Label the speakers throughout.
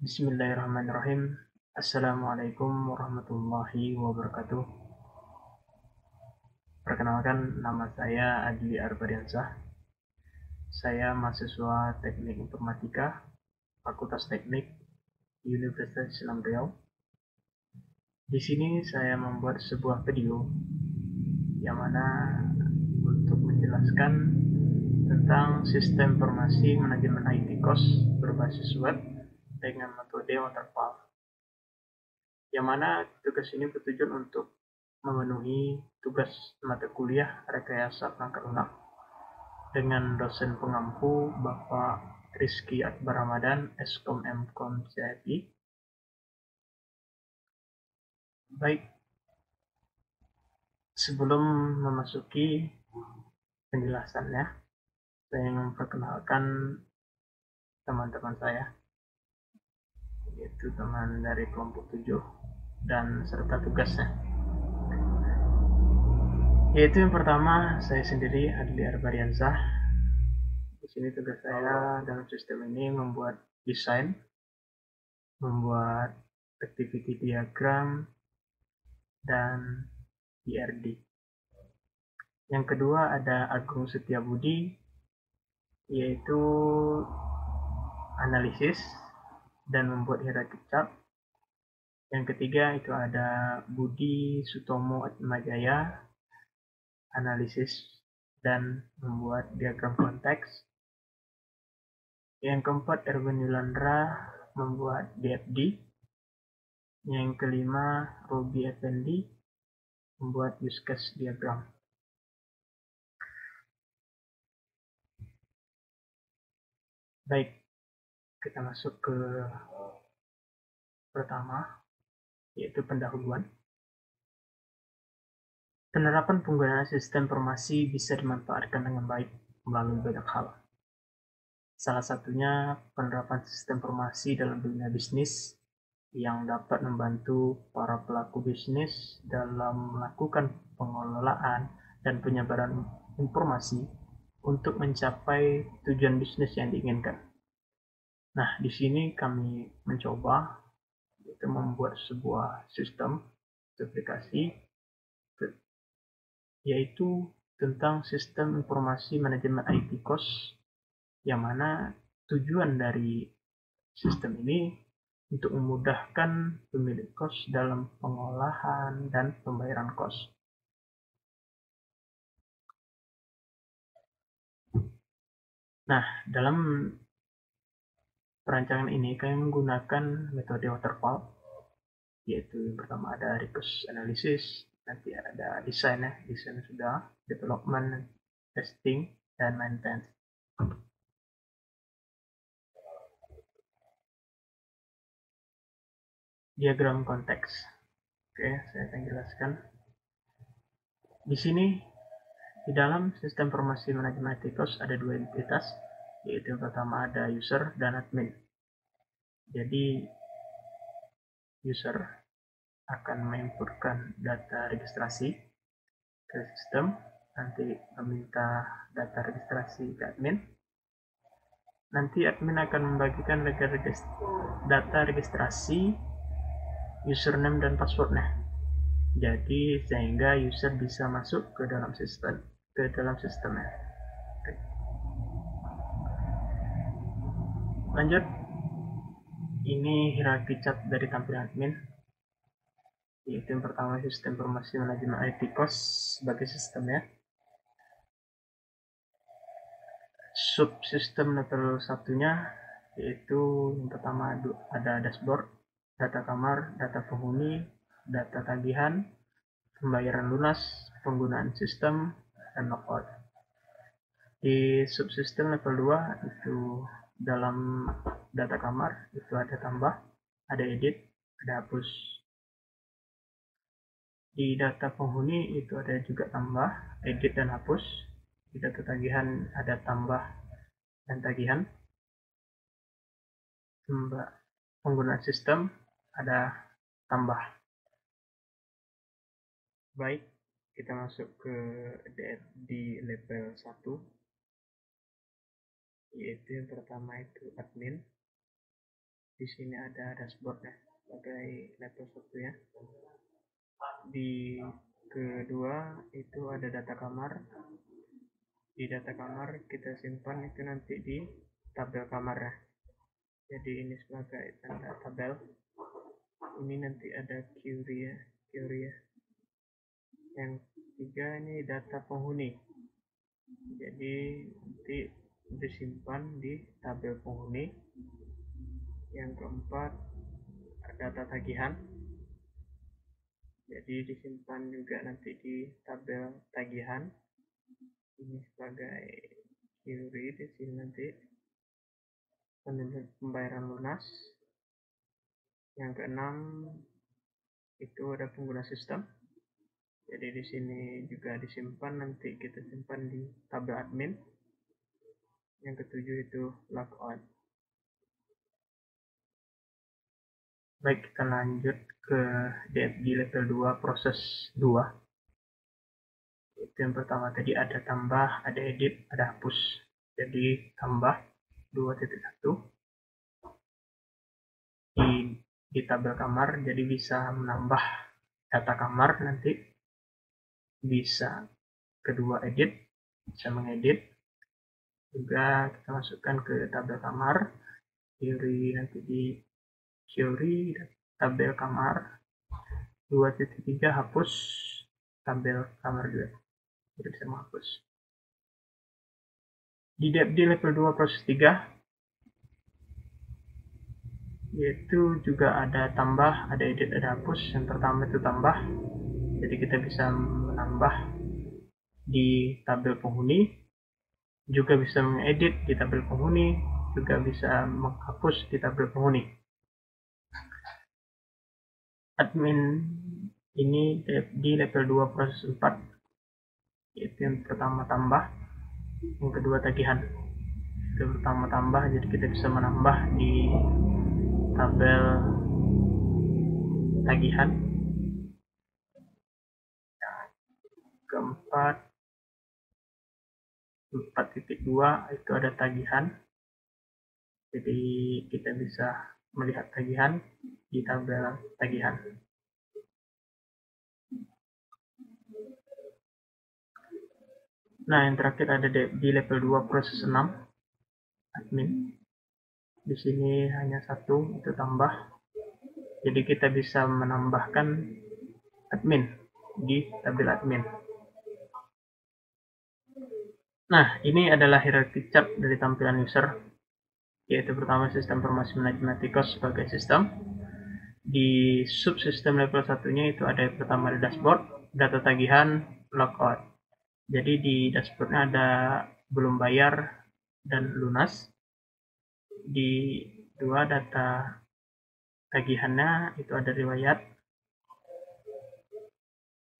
Speaker 1: Bismillahirrahmanirrahim. Assalamualaikum warahmatullahi wabarakatuh. Perkenalkan, nama saya Adli Arbadiansah. Saya mahasiswa Teknik Informatika, Fakultas Teknik, Universitas Islam Riau. Di sini saya membuat sebuah video yang mana untuk menjelaskan tentang sistem informasi manajemen IT cost berbasis web dengan metode waterfall. Yang mana tugas ini bertujuan untuk memenuhi tugas mata kuliah rekayasa perangkat lunak dengan dosen pengampu Bapak Rizky Akbar Ramadan, Eskom Mkom CIP. Baik, sebelum memasuki penjelasannya, saya ingin memperkenalkan teman-teman saya, yaitu teman dari kelompok 7 dan serta tugasnya. Yaitu yang pertama, saya sendiri Adli Arbadiansah. Di sini tugas saya dalam sistem ini membuat desain, membuat activity diagram, dan IRD. Yang kedua ada Agung Setiabudi, yaitu analisis dan membuat hierarchy chart. Yang ketiga itu ada Budi Sutomo Atmajaya, analisis dan membuat diagram konteks. Yang keempat Erwin Yulandra, membuat DFD. Yang kelima Robi Effendi, membuat use case diagram. Baik, kita masuk ke pertama, yaitu pendahuluan. Penerapan penggunaan sistem informasi bisa dimanfaatkan dengan baik melalui banyak hal. Salah satunya penerapan sistem informasi dalam dunia bisnis yang dapat membantu para pelaku bisnis dalam melakukan pengelolaan dan penyebaran informasi untuk mencapai tujuan bisnis yang diinginkan. Nah, di sini kami mencoba yaitu membuat sebuah sistem aplikasi yaitu tentang sistem informasi manajemen IT cost, yang mana tujuan dari sistem ini untuk memudahkan pemilik kos dalam pengolahan dan pembayaran kos. Nah, dalam perancangan ini kami menggunakan metode waterfall, yaitu yang pertama ada request analysis, nanti ada desain ya, desain sudah, development, testing, dan maintenance. Diagram konteks. Oke, saya akan jelaskan. Di sini di dalam sistem informasi manajemen IT ada dua entitas, yaitu yang pertama ada user dan admin. Jadi user akan menginputkan data registrasi ke sistem, nanti meminta data registrasi ke admin, nanti admin akan membagikan data registrasi, username dan passwordnya. Jadi sehingga user bisa masuk ke dalam sistemnya. Lanjut, ini hierarchy chart dari tampilan admin, yaitu yang pertama sistem informasi manajemen IT cost sebagai sistemnya. Subsistem level satunya yaitu yang pertama ada dashboard, data kamar, data penghuni, data tagihan, pembayaran lunas, penggunaan sistem, dan logout. Di subsistem level 2 itu dalam data kamar itu ada tambah, ada edit, ada hapus. Di data penghuni itu ada juga tambah, edit, dan hapus. Di data tagihan ada tambah dan tagihan. Penggunaan sistem ada tambah. Baik, kita masuk ke di level 1, yaitu yang pertama itu admin. Di sini ada dashboardnya sebagai level 1 ya. Di kedua itu ada data kamar. Di data kamar kita simpan itu nanti di tabel kamar ya. Jadi ini sebagai tanda tabel. Ini nanti ada query ya. Yang ketiga ini data penghuni. Jadi nanti disimpan di tabel penghuni. Yang keempat data tagihan. Jadi disimpan juga nanti di tabel tagihan. Ini sebagai query di sini nanti pembayaran lunas. Yang keenam itu ada pengguna sistem. Jadi di sini juga disimpan, nanti kita simpan di tabel admin. Yang ketujuh itu logout. Baik, kita lanjut ke DFG level 2 proses 2. Itu yang pertama tadi ada tambah, ada edit, ada hapus. Jadi tambah 2.1 di tabel kamar, jadi bisa menambah data kamar nanti. Bisa kedua edit, bisa mengedit. Juga kita masukkan ke tabel kamar. Query nanti di query tabel kamar. 2.3 hapus tabel kamar juga. Jadi bisa menghapus. Di level 2 proses 3 yaitu juga ada tambah, ada edit, ada hapus. Yang pertama itu tambah. Jadi kita bisa menambah di tabel penghuni, juga bisa mengedit di tabel penghuni, juga bisa menghapus di tabel penghuni. Admin ini di level 2 proses 4, yaitu yang pertama tambah, yang kedua tagihan. Yang pertama tambah, jadi kita bisa menambah di tabel tagihan. Yang keempat 4.2 itu ada tagihan. Jadi kita bisa melihat tagihan di tabel tagihan. Nah, yang terakhir ada di level 2 proses 6 admin. Di sini hanya satu, itu tambah. Jadi kita bisa menambahkan admin di tabel admin. Nah, ini adalah hierarchy chart dari tampilan user, yaitu pertama sistem informasi manajemen ITKOS sebagai sistem. Di subsistem level satunya itu ada yang pertama ada dashboard, data tagihan, logout. Jadi di dashboardnya ada belum bayar dan lunas. Di dua data tagihannya itu ada riwayat.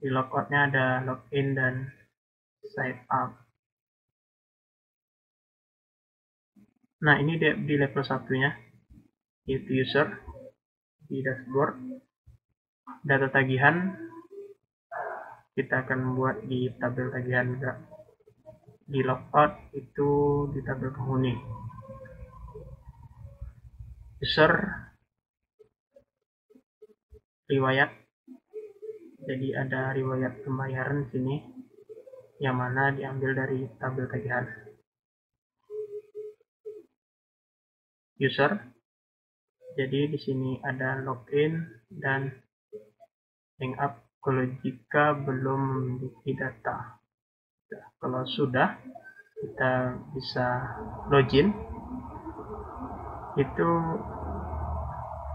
Speaker 1: Di logoutnya ada login dan sign up. Nah, ini di level satunya, yaitu user. Di dashboard, data tagihan, kita akan membuat di tabel tagihan juga. Di logout itu di tabel penghuni. User, riwayat, jadi ada riwayat pembayaran sini, yang mana diambil dari tabel tagihan. User, jadi di sini ada login dan hang up kalau jika belum memiliki data. Nah, kalau sudah, kita bisa login. Itu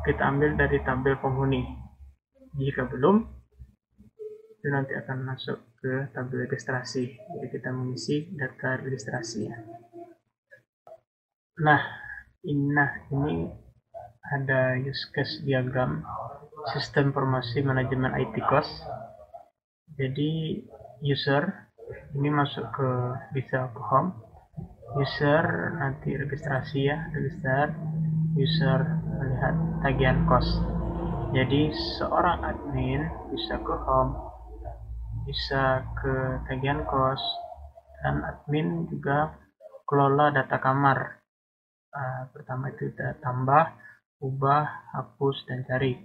Speaker 1: kita ambil dari tabel penghuni. Jika belum, itu nanti akan masuk ke tabel registrasi. Jadi kita mengisi data registrasinya. Nah, ini ada use case diagram sistem informasi manajemen ITKOS. Jadi user ini masuk ke bisa ke home, user nanti registrasi ya, register, user melihat tagihan kos. Jadi seorang admin bisa ke home, bisa ke tagihan kos, dan admin juga kelola data kamar. Pertama itu tambah, ubah, hapus, dan cari.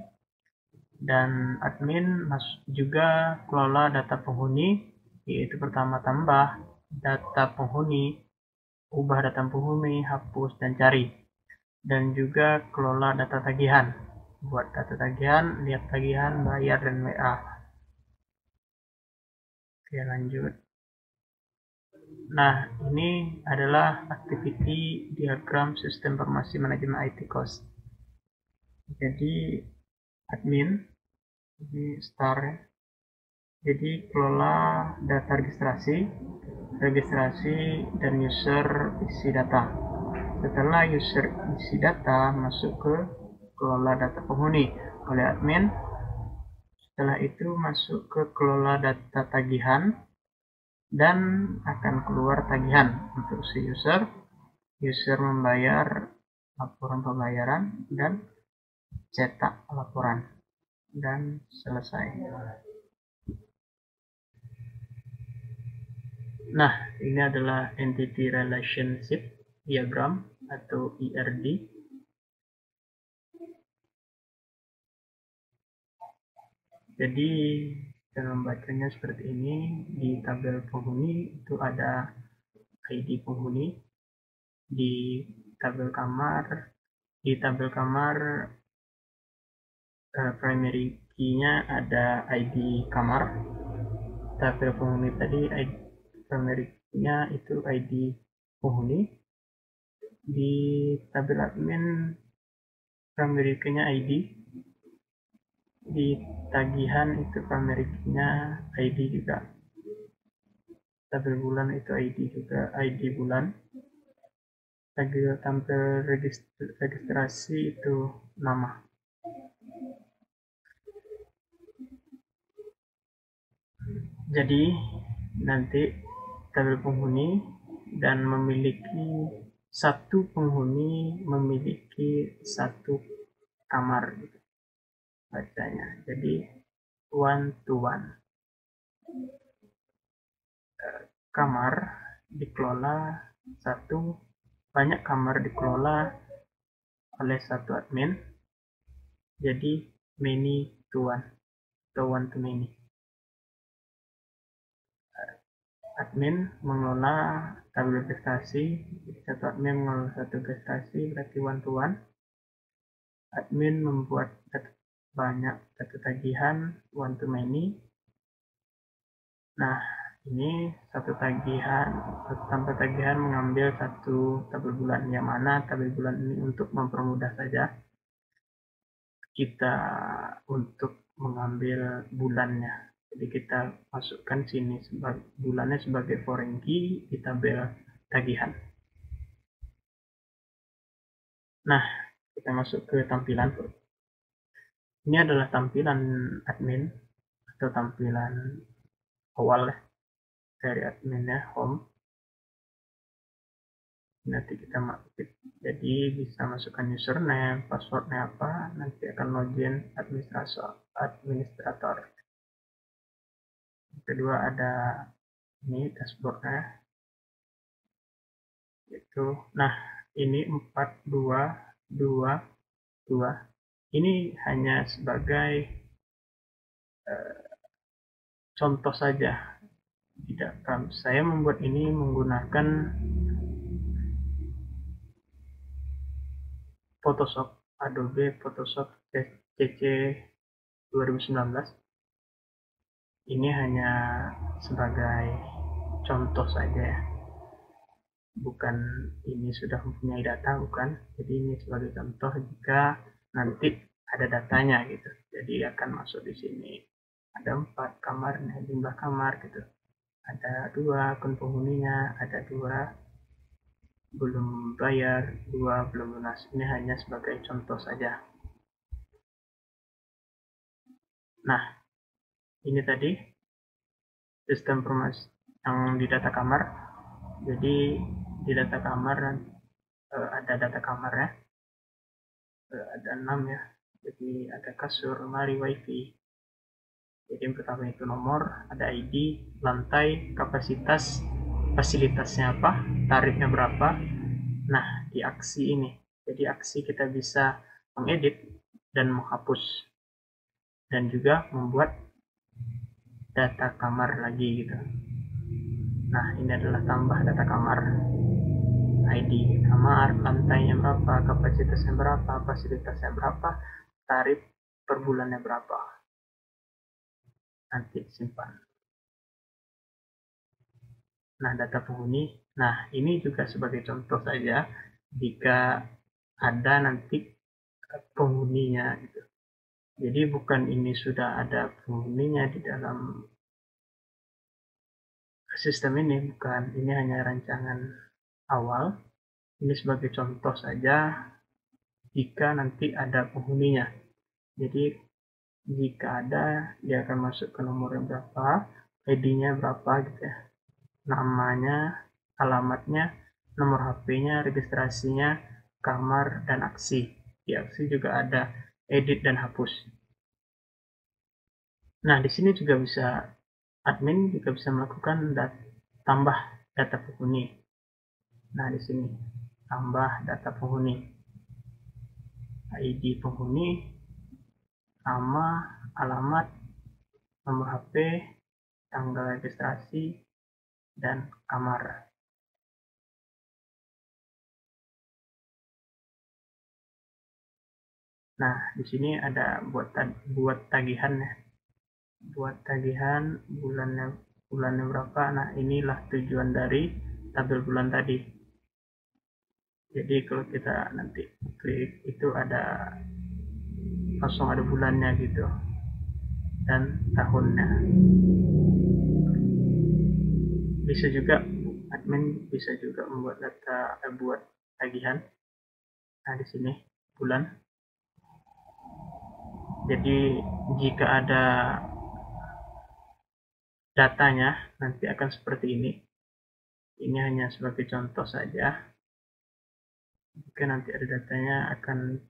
Speaker 1: Dan admin juga kelola data penghuni, yaitu pertama tambah data penghuni, ubah data penghuni, hapus, dan cari. Dan juga kelola data tagihan. Buat data tagihan, lihat tagihan, bayar, dan WA. Oke, lanjut. Nah, ini adalah activity diagram sistem informasi manajemen IT cost. Jadi, admin, ini star. Jadi, kelola data registrasi, dan user isi data. Setelah user isi data masuk ke kelola data penghuni oleh admin. Setelah itu masuk ke kelola data tagihan dan akan keluar tagihan untuk si user. User membayar laporan pembayaran dan cetak laporan dan selesai. Nah, ini adalah Entity Relationship Diagram atau ERD. Jadi cara membacanya seperti ini. Di tabel penghuni itu ada ID penghuni. Di tabel kamar primary key-nya ada ID kamar. Tabel penghuni tadi primary key-nya itu ID penghuni. Di tabel admin primary key-nya ID. Di tagihan itu primary key-nya ID juga. Tabel bulan itu ID juga, ID bulan. Tampil registrasi itu nama. Jadi nanti tabel penghuni dan memiliki satu penghuni memiliki satu kamar gitu bacanya. Jadi one to one. Kamar dikelola banyak kamar dikelola oleh satu admin. Jadi many to one atau one to many. Admin mengelola tabel prestasi, satu admin mengelola satu prestasi berarti one to one. Admin membuat banyak data tagihan one to many. Nah, ini satu tampil tagihan mengambil satu tabel bulan, yang mana tabel bulan ini untuk mempermudah saja kita untuk mengambil bulannya. Jadi kita masukkan sini bulannya sebagai foreign key di tabel tagihan. Nah, kita masuk ke tampilan. Ini adalah tampilan admin atau tampilan awal dari adminnya, home. Nanti kita jadi bisa masukkan username, passwordnya apa, nanti akan login administrator. Kedua ada ini dashboardnya itu. Nah, ini 4222 ini hanya sebagai contoh saja. Tidak, saya membuat ini menggunakan Photoshop, Adobe Photoshop CC 2019. Ini hanya sebagai contoh saja ya. Bukan ini sudah mempunyai data, bukan. Jadi ini sebagai contoh jika nanti ada datanya gitu. Jadi akan masuk di sini. Ada 4 kamarnya, jumlah kamar gitu. Ada 2 akun penghuninya, ada 2 belum bayar, 2 belum lunas. Ini hanya sebagai contoh saja. Nah, ini tadi sistem informasi yang di data kamar. Jadi di data kamar ada data kamarnya, ada 6 ya. Jadi ada kasur, lemari, wifi. Jadi yang pertama itu nomor, ada ID, lantai, kapasitas, fasilitasnya apa, tarifnya berapa. Nah, di aksi ini, jadi aksi kita bisa mengedit dan menghapus, dan juga membuat data kamar lagi gitu. Nah, ini adalah tambah data kamar, ID kamar, lantainya berapa, kapasitasnya berapa, fasilitasnya berapa, tarif per bulannya berapa. Nanti simpan. Nah, data penghuni. Nah, ini juga sebagai contoh saja jika ada nanti penghuninya gitu. Jadi bukan ini sudah ada penghuninya di dalam sistem ini, bukan. Ini hanya rancangan awal. Ini sebagai contoh saja jika nanti ada penghuninya. Jadi jika ada, dia akan masuk ke nomor yang berapa, ID-nya berapa gitu ya, namanya, alamatnya, nomor HP-nya, registrasinya, kamar, dan aksi. Di aksi juga ada edit dan hapus. Nah, di sini juga bisa admin juga bisa melakukan tambah data penghuni. Nah, di sini tambah data penghuni, ID penghuni, nama, alamat, nomor HP, tanggal registrasi, dan kamar. Nah, di sini ada buat tagihan ya. Buat tagihan bulannya berapa. Nah, inilah tujuan dari tabel bulan tadi. Jadi kalau kita nanti klik itu ada langsung ada bulannya gitu dan tahunnya. Bisa juga admin bisa juga membuat data buat tagihan. Nah, di sini bulan. Jadi jika ada datanya nanti akan seperti ini. Ini hanya sebagai contoh saja. Jika nanti ada datanya akan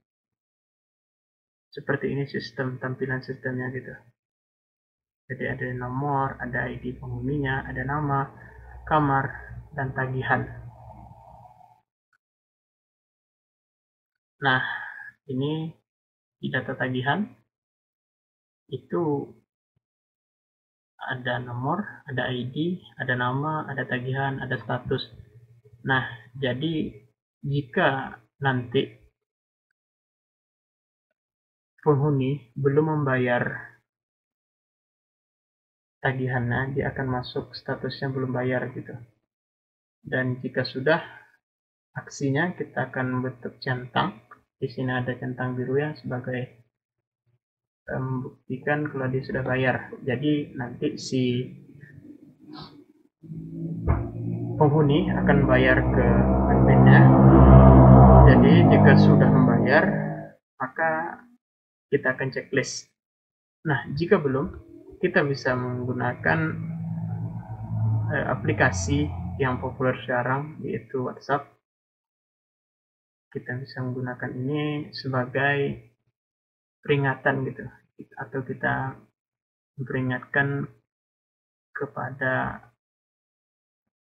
Speaker 1: seperti ini tampilan sistemnya gitu. Jadi ada nomor, ada ID penghuninya, ada nama, kamar, dan tagihan. Nah, ini di data tagihan itu ada nomor, ada ID, ada nama, ada tagihan, ada status. Nah, jadi jika nanti penghuni belum membayar tagihannya, dia akan masuk statusnya belum bayar gitu. Dan jika sudah aksinya, kita akan bentuk centang. Di sini ada centang biru yang sebagai membuktikan kalau dia sudah bayar. Jadi nanti si penghuni akan bayar ke adminnya. Jadi jika sudah membayar, maka kita akan checklist. Nah, jika belum, kita bisa menggunakan aplikasi yang populer sekarang, yaitu WhatsApp. Kita bisa menggunakan ini sebagai peringatan gitu, atau kita memperingatkan kepada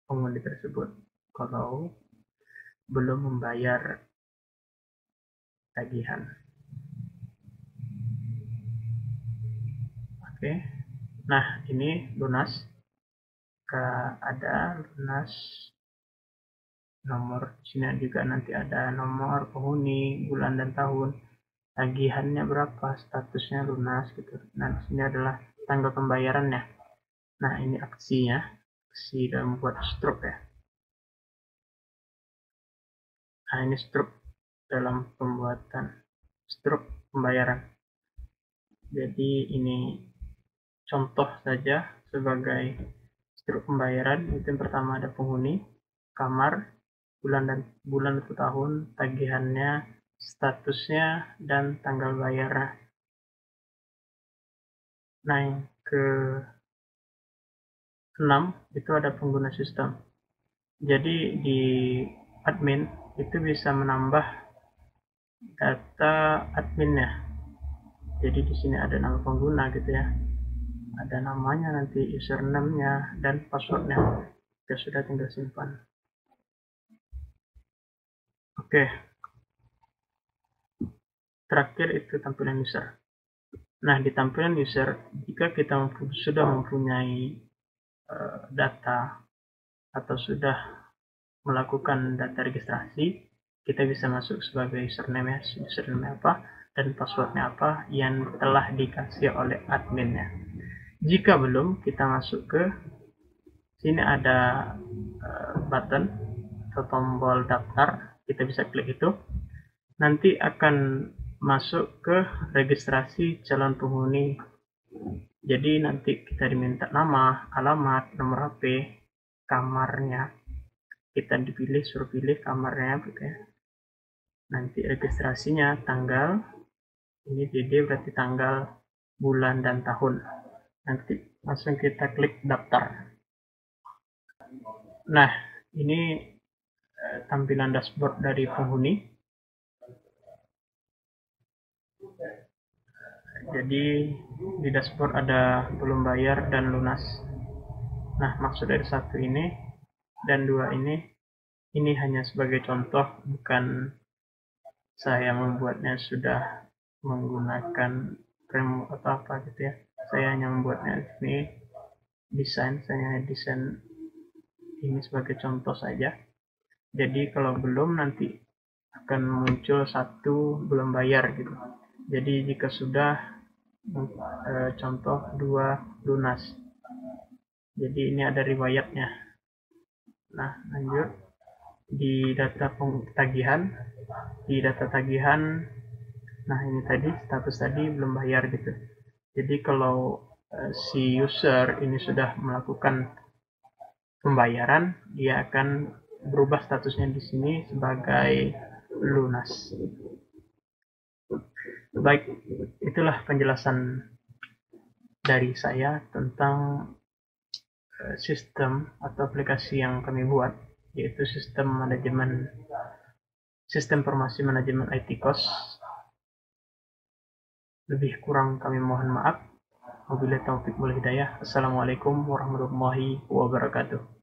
Speaker 1: penghuni tersebut kalau belum membayar tagihan. Oke, nah ini lunas. Ada lunas nomor, sini juga nanti ada nomor penghuni, bulan dan tahun, tagihannya berapa, statusnya lunas gitu. Nah, sini adalah tanggal pembayarannya. Nah, ini aksinya, aksi dalam membuat stroke ya. Nah, ini stroke dalam pembuatan stroke pembayaran. Jadi ini contoh saja sebagai stroke pembayaran. Itu yang pertama ada penghuni, kamar, bulan atau tahun, tagihannya, statusnya, dan tanggal bayar. Nah, yang ke-6 itu ada pengguna sistem. Jadi di admin itu bisa menambah data adminnya. Jadi di sini ada nama pengguna gitu ya. Ada namanya nanti, username-nya, dan passwordnya. Ya sudah, tinggal simpan. Oke. terakhir itu tampilan user. Nah, di tampilan user, jika kita sudah mempunyai data atau sudah melakukan data registrasi, kita bisa masuk sebagai username apa dan passwordnya apa yang telah dikasih oleh adminnya. Jika belum, kita masuk ke sini, ada button atau tombol daftar, kita bisa klik itu. Nanti akan masuk ke registrasi calon penghuni. Jadi nanti kita diminta nama, alamat, nomor HP, kamarnya. Kita dipilih, suruh pilih kamarnya gitu ya. Nanti registrasinya tanggal, ini DD berarti tanggal, bulan, dan tahun. Nanti langsung kita klik daftar. Nah, ini tampilan dashboard dari penghuni. Jadi di dashboard ada belum bayar dan lunas. Nah, maksud dari satu ini dan dua ini hanya sebagai contoh, bukan saya membuatnya sudah menggunakan framework atau apa gitu ya. Saya hanya membuatnya ini saya desain ini sebagai contoh saja. Jadi kalau belum, nanti akan muncul satu belum bayar gitu. Jadi jika sudah contoh 2 lunas. Jadi ini ada riwayatnya. Nah, lanjut di data tagihan. Di data tagihan, nah ini tadi status tadi belum bayar gitu. Jadi kalau si user ini sudah melakukan pembayaran, dia akan berubah statusnya di sini sebagai lunas. Baik, itulah penjelasan dari saya tentang sistem atau aplikasi yang kami buat, yaitu sistem informasi manajemen IT cost. Lebih kurang kami mohon maaf. Wabillahi taufiq wal hidayah. Assalamualaikum warahmatullahi wabarakatuh.